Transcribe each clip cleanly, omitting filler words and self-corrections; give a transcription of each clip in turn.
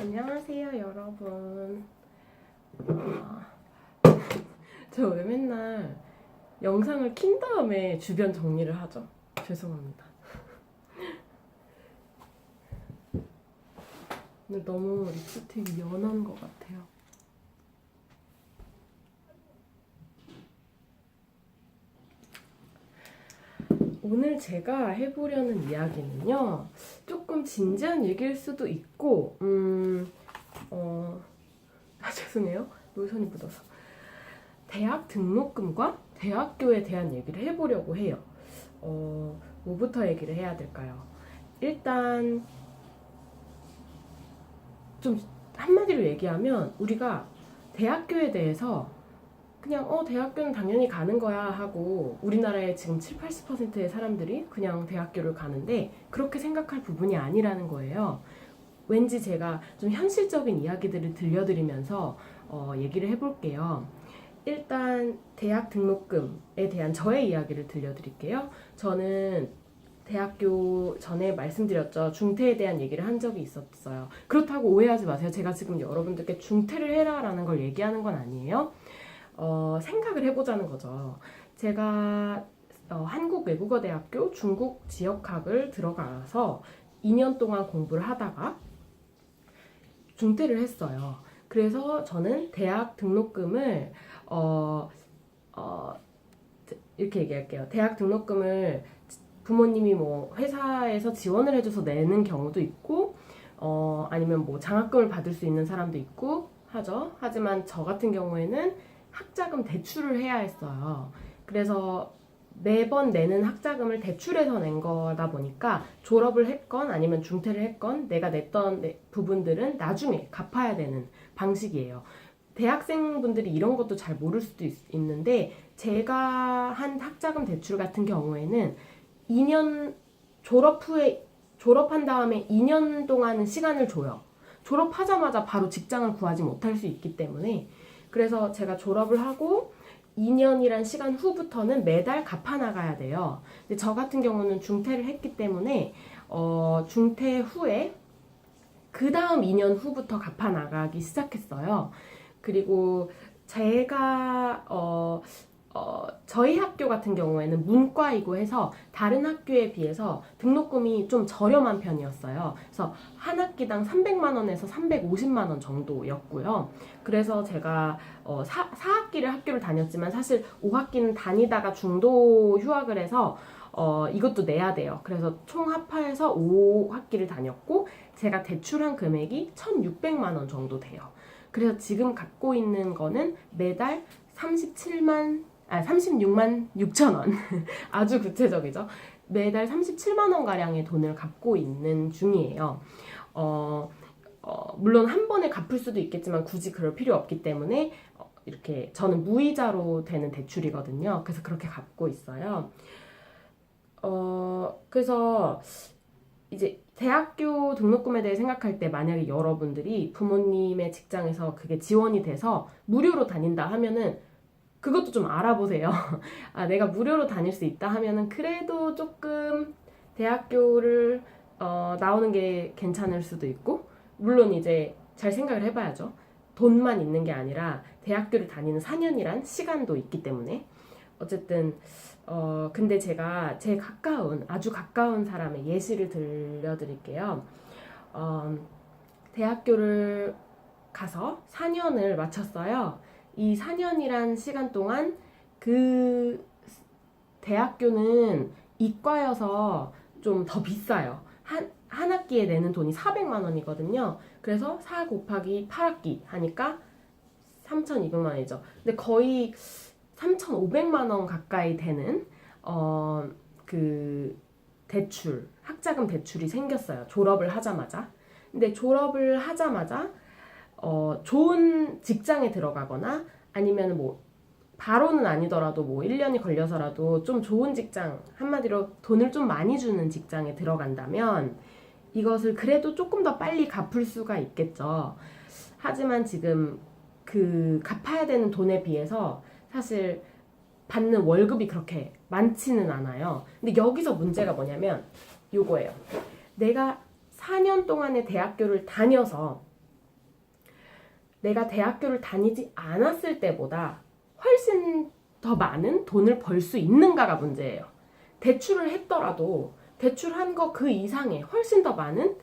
안녕하세요, 여러분. 저 왜 맨날 영상을 킨 다음에 주변 정리를 하죠? 죄송합니다. 오늘 너무 립스틱이 연한 것 같아요. 오늘 제가 해보려는 이야기는요, 조금 진지한 얘기일 수도 있고, 죄송해요. 노선이 묻어서. 대학 등록금과 대학교에 대한 얘기를 해보려고 해요. 뭐부터 얘기를 해야 될까요? 일단, 좀 한마디로 얘기하면, 우리가 대학교에 대해서 그냥 대학교는 당연히 가는 거야 하고 우리나라의 지금 7, 80%의 사람들이 그냥 대학교를 가는데 그렇게 생각할 부분이 아니라는 거예요. 왠지 제가 좀 현실적인 이야기들을 들려드리면서 얘기를 해볼게요. 일단 대학 등록금에 대한 저의 이야기를 들려드릴게요. 저는 대학교 전에 말씀드렸죠. 중퇴에 대한 얘기를 한 적이 있었어요. 그렇다고 오해하지 마세요. 제가 지금 여러분들께 중퇴를 해라라는 걸 얘기하는 건 아니에요. 생각을 해보자는 거죠. 제가 한국외국어대학교 중국 지역학을 들어가서 2년 동안 공부를 하다가 중퇴를 했어요. 그래서 저는 대학 등록금을 이렇게 얘기할게요. 대학 등록금을 부모님이 뭐 회사에서 지원을 해줘서 내는 경우도 있고 아니면 뭐 장학금을 받을 수 있는 사람도 있고 하죠. 하지만 저 같은 경우에는 학자금 대출을 해야 했어요. 그래서 매번 내는 학자금을 대출해서 낸 거다 보니까 졸업을 했건 아니면 중퇴를 했건 내가 냈던 부분들은 나중에 갚아야 되는 방식이에요. 대학생분들이 이런 것도 잘 모를 수도 있는데 제가 한 학자금 대출 같은 경우에는 2년 졸업한 다음에 2년 동안은 시간을 줘요. 졸업하자마자 바로 직장을 구하지 못할 수 있기 때문에 그래서 제가 졸업을 하고 2년이란 시간 후부터는 매달 갚아나가야 돼요. 근데 저 같은 경우는 중퇴를 했기 때문에 중퇴 후에 그 다음 2년 후부터 갚아나가기 시작했어요. 그리고 제가 저희 학교 같은 경우에는 문과이고 해서 다른 학교에 비해서 등록금이 좀 저렴한 편이었어요. 그래서 한 학기당 300만 원에서 350만 원 정도였고요. 그래서 제가 4학기를 학교를 다녔지만 사실 5학기는 다니다가 중도 휴학을 해서 이것도 내야 돼요. 그래서 총 합해서 5학기를 다녔고 제가 대출한 금액이 1,600만 원 정도 돼요. 그래서 지금 갖고 있는 거는 매달 36만 6천 원. 아주 구체적이죠. 매달 37만 원 가량의 돈을 갚고 있는 중이에요. 물론 한 번에 갚을 수도 있겠지만 굳이 그럴 필요 없기 때문에 이렇게 저는 무이자로 되는 대출이거든요. 그래서 그렇게 갚고 있어요. 그래서 이제 대학교 등록금에 대해 생각할 때 만약에 여러분들이 부모님의 직장에서 그게 지원이 돼서 무료로 다닌다 하면은 그것도 좀 알아보세요. 내가 무료로 다닐 수 있다 하면은 그래도 조금 대학교를 나오는 게 괜찮을 수도 있고 물론 이제 잘 생각을 해봐야죠. 돈만 있는 게 아니라 대학교를 다니는 4년이란 시간도 있기 때문에 어쨌든 근데 제가 아주 가까운 사람의 예시를 들려드릴게요. 대학교를 가서 4년을 마쳤어요. 이 4년이란 시간 동안 그 대학교는 이과여서 좀 더 비싸요. 한 학기에 내는 돈이 400만 원이거든요. 그래서 4 곱하기 8학기 하니까 3,200만 원이죠. 근데 거의 3,500만 원 가까이 되는 그 학자금 대출이 생겼어요. 졸업을 하자마자. 근데 졸업을 하자마자 좋은 직장에 들어가거나 아니면 뭐 바로는 아니더라도 뭐 1년이 걸려서라도 좀 좋은 직장, 한마디로 돈을 좀 많이 주는 직장에 들어간다면 이것을 그래도 조금 더 빨리 갚을 수가 있겠죠. 하지만 지금 그 갚아야 되는 돈에 비해서 사실 받는 월급이 그렇게 많지는 않아요. 근데 여기서 문제가 뭐냐면 요거예요. 내가 4년 동안의 대학교를 다녀서 내가 대학교를 다니지 않았을 때보다 훨씬 더 많은 돈을 벌 수 있는가가 문제예요. 대출을 했더라도 대출한 거 그 이상의 훨씬 더 많은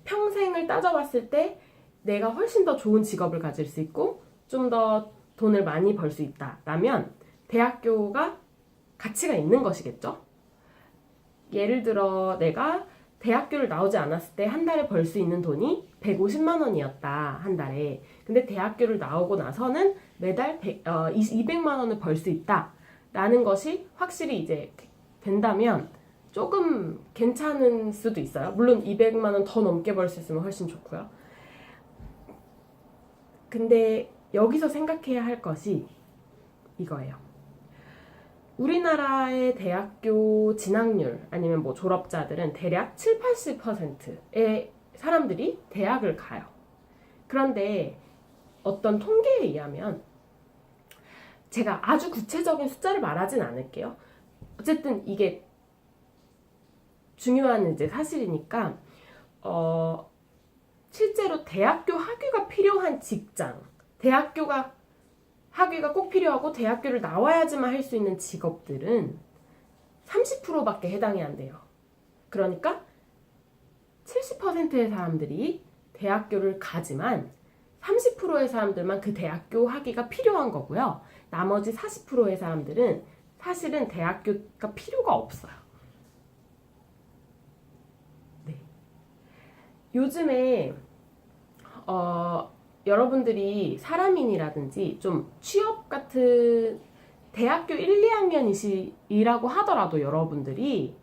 평생을 따져봤을 때 내가 훨씬 더 좋은 직업을 가질 수 있고 좀 더 돈을 많이 벌 수 있다라면 대학교가 가치가 있는 것이겠죠? 예를 들어 내가 대학교를 나오지 않았을 때 한 달에 벌 수 있는 돈이 150만 원이었다, 한 달에. 근데 대학교를 나오고 나서는 매달 200만 원을 벌 수 있다라는 것이 확실히 이제 된다면 조금 괜찮은 수도 있어요. 물론 200만 원 더 넘게 벌 수 있으면 훨씬 좋고요. 근데 여기서 생각해야 할 것이 이거예요. 우리나라의 대학교 진학률 아니면 뭐 졸업자들은 대략 7, 80%의 사람들이 대학을 가요. 그런데 어떤 통계에 의하면, 제가 아주 구체적인 숫자를 말하진 않을게요. 어쨌든 이게 중요한 이제 사실이니까 실제로 대학교 학위가 필요한 직장, 학위가 꼭 필요하고 대학교를 나와야지만 할 수 있는 직업들은 30%밖에 해당이 안 돼요. 그러니까 70%의 사람들이 대학교를 가지만 30%의 사람들만 그 대학교 학위가 필요한 거고요. 나머지 40%의 사람들은 사실은 대학교가 필요가 없어요. 네. 요즘에 여러분들이 사람인이라든지 좀 취업 같은 대학교 1, 2학년이라고 하더라도 여러분들이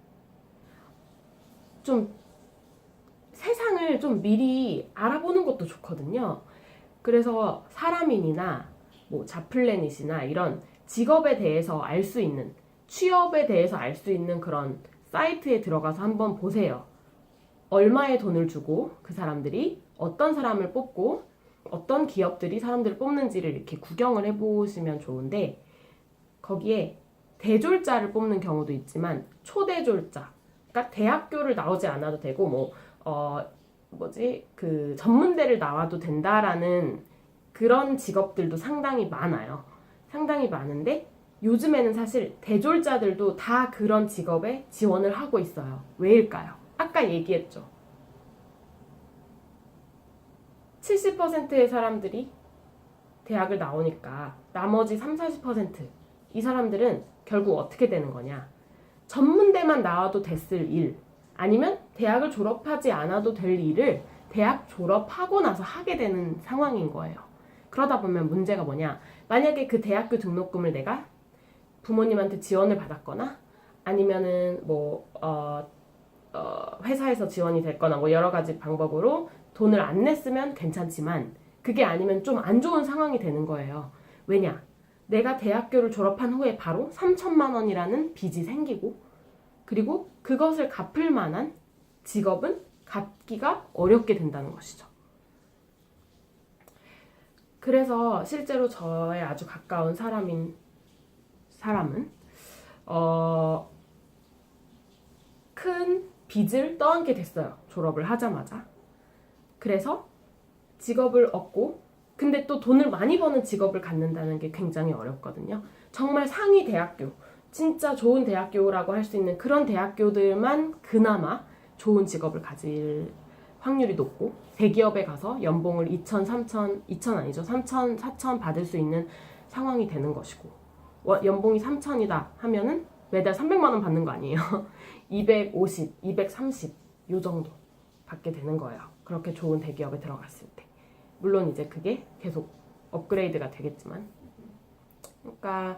좀 세상을 좀 미리 알아보는 것도 좋거든요. 그래서 사람인이나 뭐 자플래닛이나 이런 직업에 대해서 알 수 있는, 취업에 대해서 알 수 있는 그런 사이트에 들어가서 한번 보세요. 얼마의 돈을 주고 그 사람들이 어떤 사람을 뽑고 어떤 기업들이 사람들을 뽑는지를 이렇게 구경을 해보시면 좋은데, 거기에 대졸자를 뽑는 경우도 있지만 초대졸자, 그러니까 대학교를 나오지 않아도 되고 그 전문대를 나와도 된다라는 그런 직업들도 상당히 많아요. 상당히 많은데 요즘에는 사실 대졸자들도 다 그런 직업에 지원을 하고 있어요. 왜일까요? 아까 얘기했죠. 70%의 사람들이 대학을 나오니까 나머지 3, 40%, 이 사람들은 결국 어떻게 되는 거냐? 전문대만 나와도 됐을 일, 아니면 대학을 졸업하지 않아도 될 일을 대학 졸업하고 나서 하게 되는 상황인 거예요. 그러다 보면 문제가 뭐냐? 만약에 그 대학교 등록금을 내가 부모님한테 지원을 받았거나 아니면은 회사에서 지원이 됐거나 뭐 여러 가지 방법으로 돈을 안 냈으면 괜찮지만, 그게 아니면 좀 안 좋은 상황이 되는 거예요. 왜냐? 내가 대학교를 졸업한 후에 바로 3천만 원이라는 빚이 생기고, 그리고 그것을 갚을 만한 직업은 갖기가 어렵게 된다는 것이죠. 그래서 실제로 저의 아주 가까운 사람은 큰 빚을 떠안게 됐어요. 졸업을 하자마자. 그래서 직업을 얻고, 근데 또 돈을 많이 버는 직업을 갖는다는 게 굉장히 어렵거든요. 정말 상위 대학교, 진짜 좋은 대학교라고 할 수 있는 그런 대학교들만 그나마 좋은 직업을 가질 확률이 높고, 대기업에 가서 연봉을 2천, 3천 받을 수 있는 상황이 되는 것이고, 연봉이 3천이다 하면은 매달 300만 원 받는 거 아니에요. 250, 230 요 정도 받게 되는 거예요. 그렇게 좋은 대기업에 들어갔을 때. 물론 이제 그게 계속 업그레이드가 되겠지만. 그러니까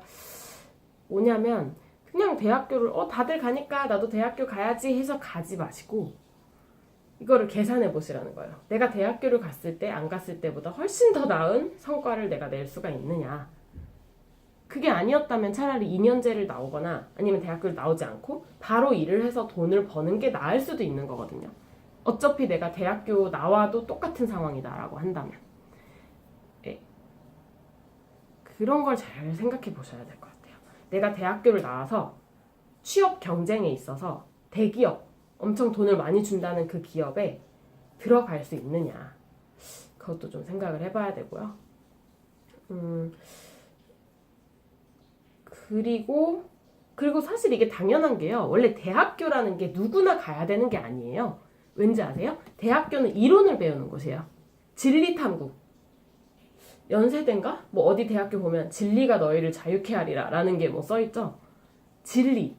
뭐냐면 그냥 대학교를 다들 가니까 나도 대학교 가야지 해서 가지 마시고 이거를 계산해 보시라는 거예요. 내가 대학교를 갔을 때 안 갔을 때보다 훨씬 더 나은 성과를 내가 낼 수가 있느냐. 그게 아니었다면 차라리 2년제를 나오거나 아니면 대학교를 나오지 않고 바로 일을 해서 돈을 버는 게 나을 수도 있는 거거든요. 어차피 내가 대학교 나와도 똑같은 상황이다라고 한다면. 네. 그런 걸 잘 생각해 보셔야 될 것 같아요. 내가 대학교를 나와서 취업 경쟁에 있어서 대기업, 엄청 돈을 많이 준다는 그 기업에 들어갈 수 있느냐. 그것도 좀 생각을 해봐야 되고요. 그리고 사실 이게 당연한 게요. 원래 대학교라는 게 누구나 가야 되는 게 아니에요. 왠지 아세요? 대학교는 이론을 배우는 곳이에요. 진리탐구. 연세대인가? 뭐 어디 대학교 보면 진리가 너희를 자유케 하리라 라는 게 뭐 써있죠. 진리,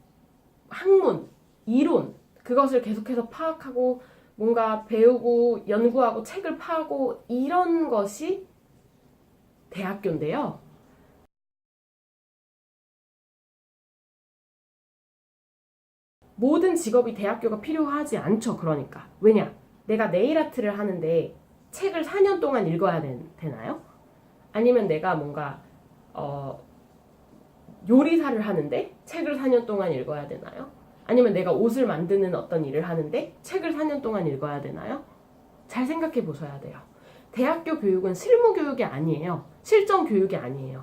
학문, 이론 그것을 계속해서 파악하고 뭔가 배우고 연구하고 책을 파고 이런 것이 대학교인데요. 모든 직업이 대학교가 필요하지 않죠. 그러니까 왜냐? 내가 네일 아트를 하는데 책을 4년 동안 읽어야 되나요? 아니면 내가 뭔가 요리사를 하는데 책을 4년 동안 읽어야 되나요? 아니면 내가 옷을 만드는 어떤 일을 하는데 책을 4년 동안 읽어야 되나요? 잘 생각해 보셔야 돼요. 대학교 교육은 실무 교육이 아니에요. 실전 교육이 아니에요.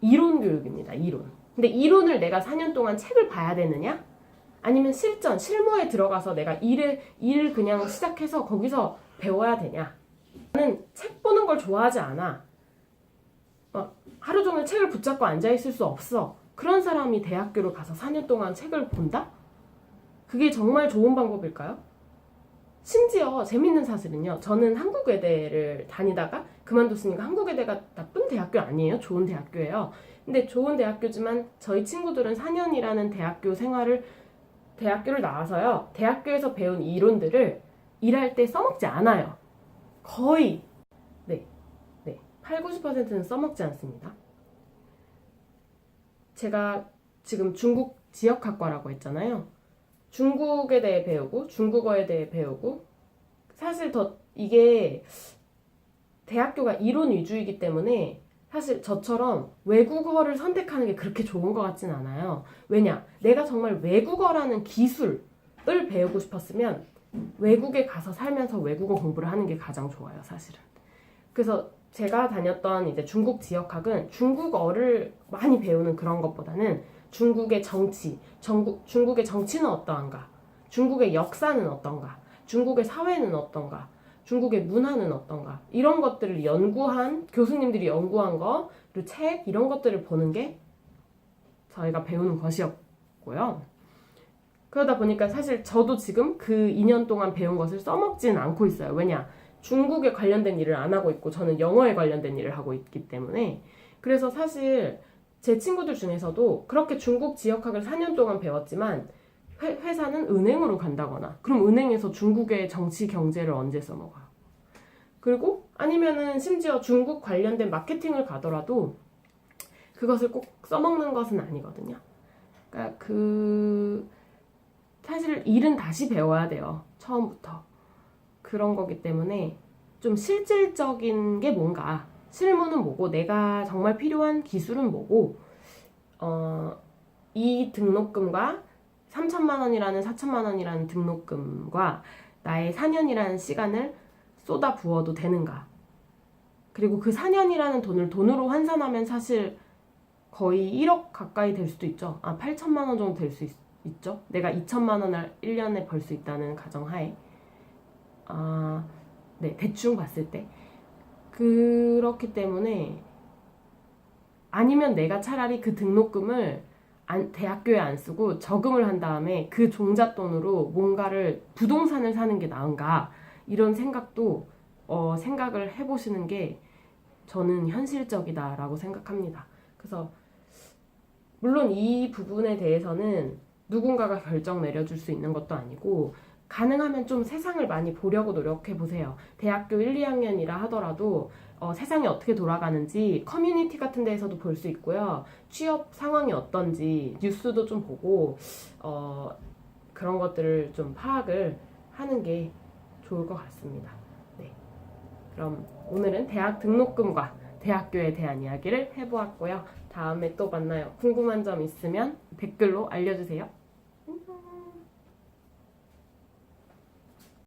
이론 교육입니다. 이론. 근데 이론을 내가 4년 동안 책을 봐야 되느냐? 아니면 실무에 들어가서 내가 일을 그냥 시작해서 거기서 배워야 되냐? 나는 책 보는 걸 좋아하지 않아. 하루 종일 책을 붙잡고 앉아있을 수 없어. 그런 사람이 대학교를 가서 4년 동안 책을 본다? 그게 정말 좋은 방법일까요? 심지어 재밌는 사실은요. 저는 한국외대를 다니다가 그만뒀으니까 한국외대가 나쁜 대학교 아니에요. 좋은 대학교예요. 근데 좋은 대학교지만 저희 친구들은 4년이라는 대학교를 나와서요. 대학교에서 배운 이론들을 일할 때 써먹지 않아요. 거의 8, 90%는 써먹지 않습니다. 제가 지금 중국 지역학과라고 했잖아요. 중국에 대해 배우고 중국어에 대해 배우고 사실 이게 대학교가 이론 위주이기 때문에 사실 저처럼 외국어를 선택하는 게 그렇게 좋은 것 같진 않아요. 왜냐? 내가 정말 외국어라는 기술을 배우고 싶었으면 외국에 가서 살면서 외국어 공부를 하는 게 가장 좋아요, 사실은. 그래서 제가 다녔던 이제 중국 지역학은 중국어를 많이 배우는 그런 것보다는 중국의 정치, 중국의 정치는 어떠한가, 중국의 역사는 어떤가, 중국의 사회는 어떤가, 중국의 문화는 어떤가 이런 것들을 교수님들이 연구한 거 그리고 책 이런 것들을 보는 게 저희가 배우는 것이었고요. 그러다 보니까 사실 저도 지금 그 2년 동안 배운 것을 써먹지는 않고 있어요. 왜냐? 중국에 관련된 일을 안 하고 있고 저는 영어에 관련된 일을 하고 있기 때문에 그래서 사실 제 친구들 중에서도 그렇게 중국 지역학을 4년 동안 배웠지만 회사는 은행으로 간다거나 그럼 은행에서 중국의 정치 경제를 언제 써먹어요? 그리고 아니면은 심지어 중국 관련된 마케팅을 가더라도 그것을 꼭 써먹는 것은 아니거든요. 그러니까 사실 일은 다시 배워야 돼요. 처음부터. 그런 거기 때문에 좀 실질적인 게 뭔가 실무는 뭐고 내가 정말 필요한 기술은 뭐고 이 등록금과 3천만 원이라는 4천만 원이라는 등록금과 나의 4년이라는 시간을 쏟아 부어도 되는가. 그리고 그 4년이라는 돈을 돈으로 환산하면 사실 거의 1억 가까이 될 수도 있죠. 8천만 원 정도 될 수 있죠. 내가 2천만 원을 1년에 벌 수 있다는 가정하에. 네, 대충 봤을 때. 그렇기 때문에 아니면 내가 차라리 그 등록금을 대학교에 안 쓰고 저금을 한 다음에 그 종잣돈으로 뭔가를 부동산을 사는 게 나은가 이런 생각도 생각을 해보시는 게 저는 현실적이다라고 생각합니다. 그래서 물론 이 부분에 대해서는 누군가가 결정 내려줄 수 있는 것도 아니고 가능하면 좀 세상을 많이 보려고 노력해 보세요. 대학교 1, 2학년이라 하더라도 세상이 어떻게 돌아가는지 커뮤니티 같은 데에서도 볼 수 있고요. 취업 상황이 어떤지 뉴스도 좀 보고 그런 것들을 좀 파악을 하는 게 좋을 것 같습니다. 네. 그럼 오늘은 대학 등록금과 대학교에 대한 이야기를 해보았고요. 다음에 또 만나요. 궁금한 점 있으면 댓글로 알려주세요.